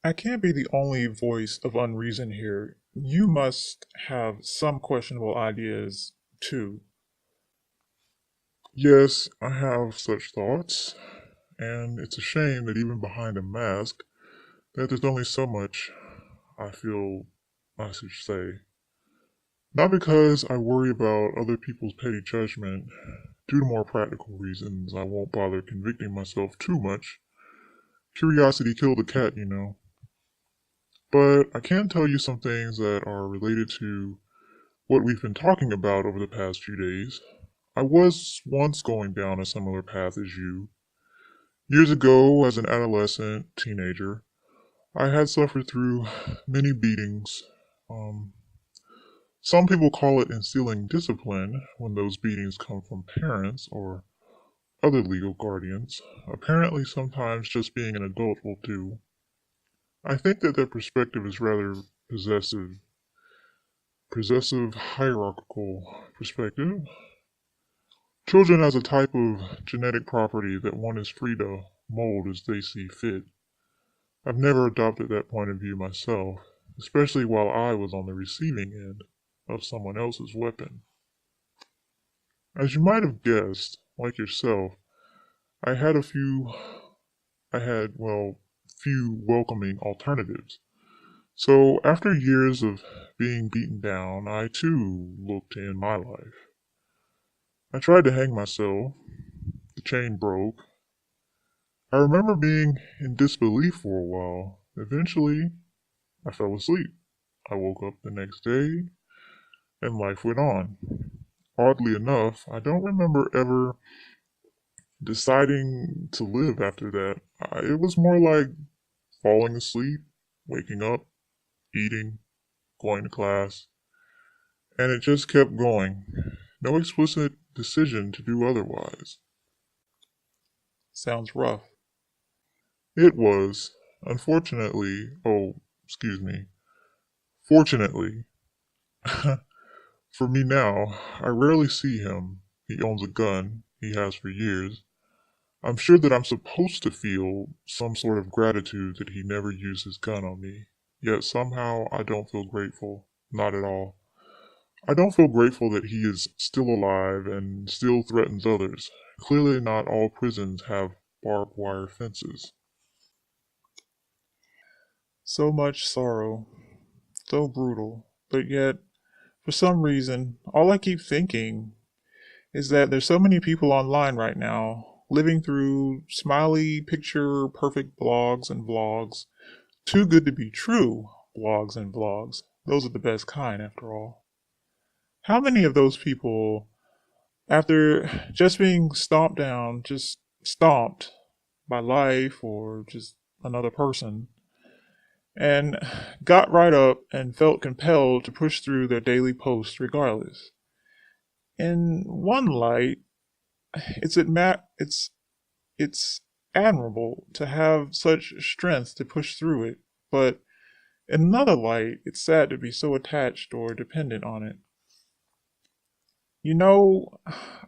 I can't be the only voice of unreason here. You must have some questionable ideas, too. Yes, I have such thoughts, and it's a shame that even behind a mask, that there's only so much I feel I should say. Not because I worry about other people's petty judgment. Due to more practical reasons, I won't bother convicting myself too much. Curiosity killed the cat, you know. But I can tell you some things that are related to what we've been talking about over the past few days. I was once going down a similar path as you. Years ago, as an adolescent, teenager, I had suffered through many beatings. Um, some people call it instilling discipline when those beatings come from parents or other legal guardians. Apparently, sometimes just being an adult will do. I think that their perspective is rather possessive, hierarchical perspective. Children as a type of genetic property that one is free to mold as they see fit. I've never adopted that point of view myself, especially while I was on the receiving end of someone else's weapon. As you might have guessed, like yourself, I had a few, few welcoming alternatives. So after years of being beaten down, I too looked to end my life. I tried to hang myself. The chain broke. I remember being in disbelief for a while. Eventually, I fell asleep. I woke up the next day, and life went on. Oddly enough, I don't remember ever deciding to live after that. It was more like falling asleep, waking up, eating, going to class, and it just kept going. No explicit decision to do otherwise. Sounds rough. It was, unfortunately, excuse me, fortunately, for me now, I rarely see him. He owns a gun, he has for years. I'm sure that I'm supposed to feel some sort of gratitude that he never used his gun on me. Yet somehow I don't feel grateful. Not at all. I don't feel grateful that he is still alive and still threatens others. Clearly, not all prisons have barbed wire fences. So much sorrow. So brutal. But yet, for some reason, all I keep thinking is that there's so many people online right now living through smiley, picture perfect blogs and vlogs. Too good to be true blogs and vlogs. Those are the best kind, after all. How many of those people, after just being stomped down, just stomped by life or just another person, and got right up and felt compelled to push through their daily posts regardless? In one light, it's admirable to have such strength to push through it, but in another light, it's sad to be so attached or dependent on it. You know,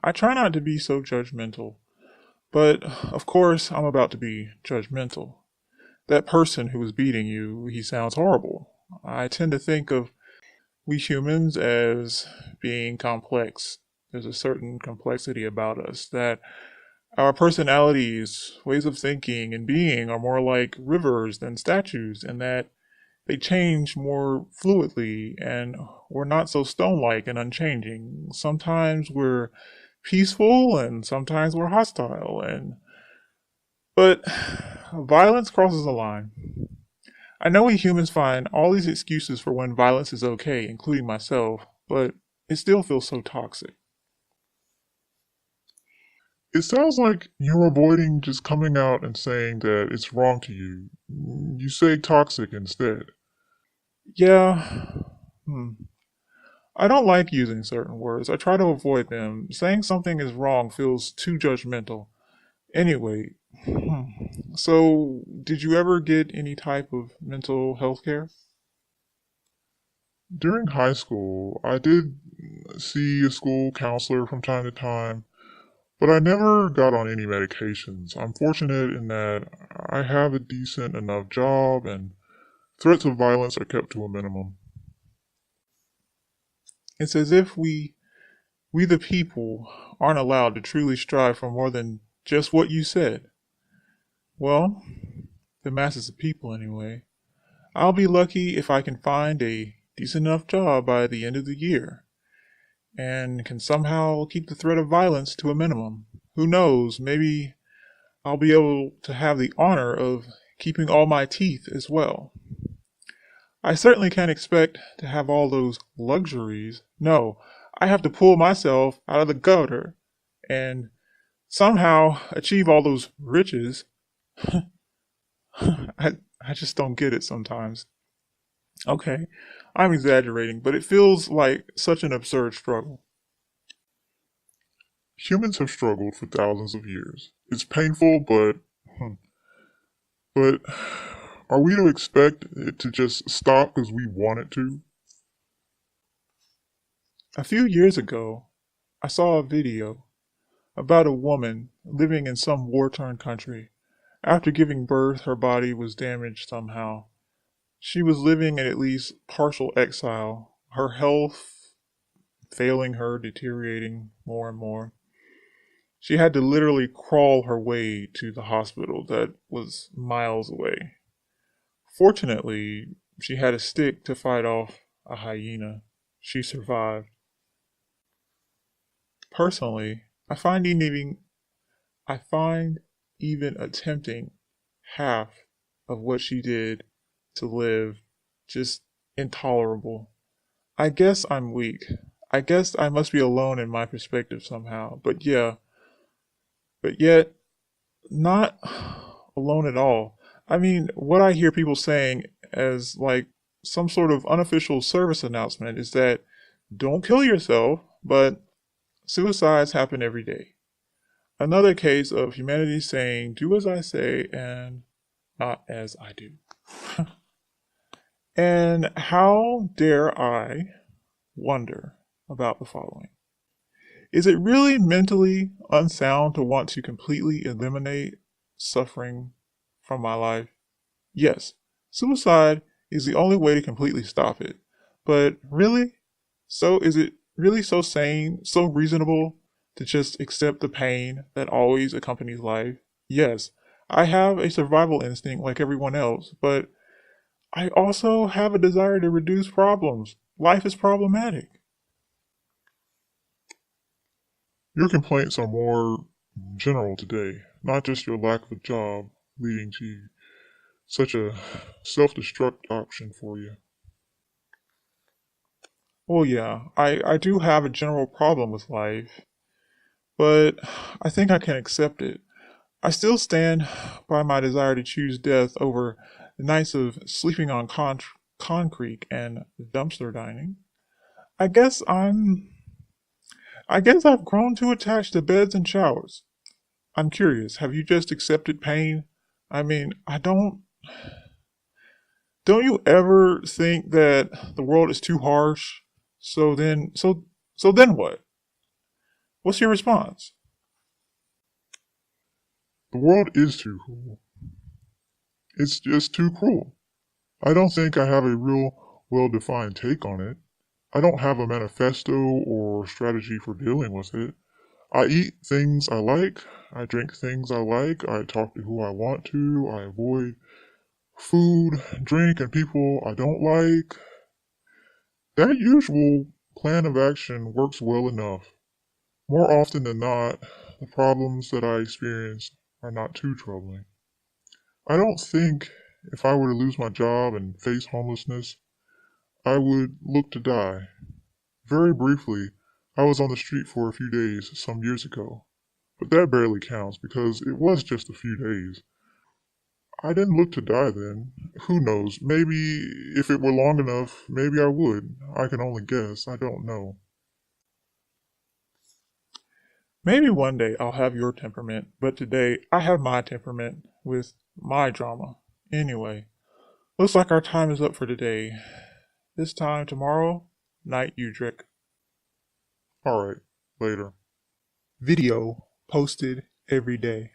I try not to be so judgmental, but of course I'm about to be judgmental. That person who was beating you, he sounds horrible. I tend to think of we humans as being complex. There's a certain complexity about us that our personalities, ways of thinking, and being are more like rivers than statues, and that they change more fluidly and we're not so stone like and unchanging. Sometimes we're peaceful and sometimes we're hostile, and but violence crosses a line. I know we humans find all these excuses for when violence is okay, including myself, but it still feels so toxic. It sounds like you're avoiding just coming out and saying that it's wrong to you. You say toxic instead. Yeah. Hmm. I don't like using certain words. I try to avoid them. Saying something is wrong feels too judgmental. Anyway, so did you ever get any type of mental health care? During high school, I did see a school counselor from time to time, but I never got on any medications. I'm fortunate in that I have a decent enough job and Threats of violence are kept to a minimum. It's as if we the people aren't allowed to truly strive for more than just what you said. Well, the masses of people anyway. I'll be lucky if I can find a decent enough job by the end of the year and can somehow keep the threat of violence to a minimum. Who knows, maybe I'll be able to have the honor of keeping all my teeth as well. I certainly can't expect to have all those luxuries. No, I have to pull myself out of the gutter and somehow achieve all those riches. I just don't get it sometimes. Okay, I'm exaggerating, but it feels like such an absurd struggle. Humans have struggled for thousands of years. It's painful, but are we to expect it to just stop because we want it to? A few years ago, I saw a video about a woman living in some war-torn country. After giving birth, her body was damaged somehow. She was living in at least partial exile, her health failing her, deteriorating more and more. She had to literally crawl her way to the hospital that was miles away. Fortunately, she had a stick to fight off a hyena. She survived. Personally, I find even attempting half of what she did to live just intolerable. I guess I'm weak. I guess I must be alone in my perspective somehow. But yeah, but yet not alone at all. I mean, what I hear people saying as like some sort of unofficial service announcement is that don't kill yourself, but suicides happen every day. Another case of humanity saying, do as I say and not as I do. And how dare I wonder about the following? Is it really mentally unsound to want to completely eliminate suffering from my life? Yes, suicide is the only way to completely stop it. But really? So is it really so sane, so reasonable to just accept the pain that always accompanies life? Yes, I have a survival instinct like everyone else, but I also have a desire to reduce problems. Life is problematic. Your complaints are more general today, not just your lack of a job leading to such a self destruct option for you. Well, yeah, I do have a general problem with life, but I think I can accept it. I still stand by my desire to choose death over the nights of sleeping on concrete and dumpster dining. I guess I'm. I guess I've grown too attached to beds and showers. I'm curious, have you just accepted pain? I mean, I don't. Don't you ever think that the world is too harsh? So then what? What's your response? The world is too cruel. It's just too cruel. I don't think I have a real well defined take on it. I don't have a manifesto or strategy for dealing with it. I eat things I like, I drink things I like, I talk to who I want to, I avoid food, drink, and people I don't like. That usual plan of action works well enough. More often than not, the problems that I experience are not too troubling. I don't think if I were to lose my job and face homelessness, I would look to die. Very briefly, I was on the street for a few days some years ago, but that barely counts because it was just a few days. I didn't look to die then. Who knows? Maybe if it were long enough, maybe I would. I can only guess. I don't know. Maybe one day I'll have your temperament, but today I have my temperament with my drama. Anyway, looks like our time is up for today. This time tomorrow, night Udrick. Alright, later. Video posted every day.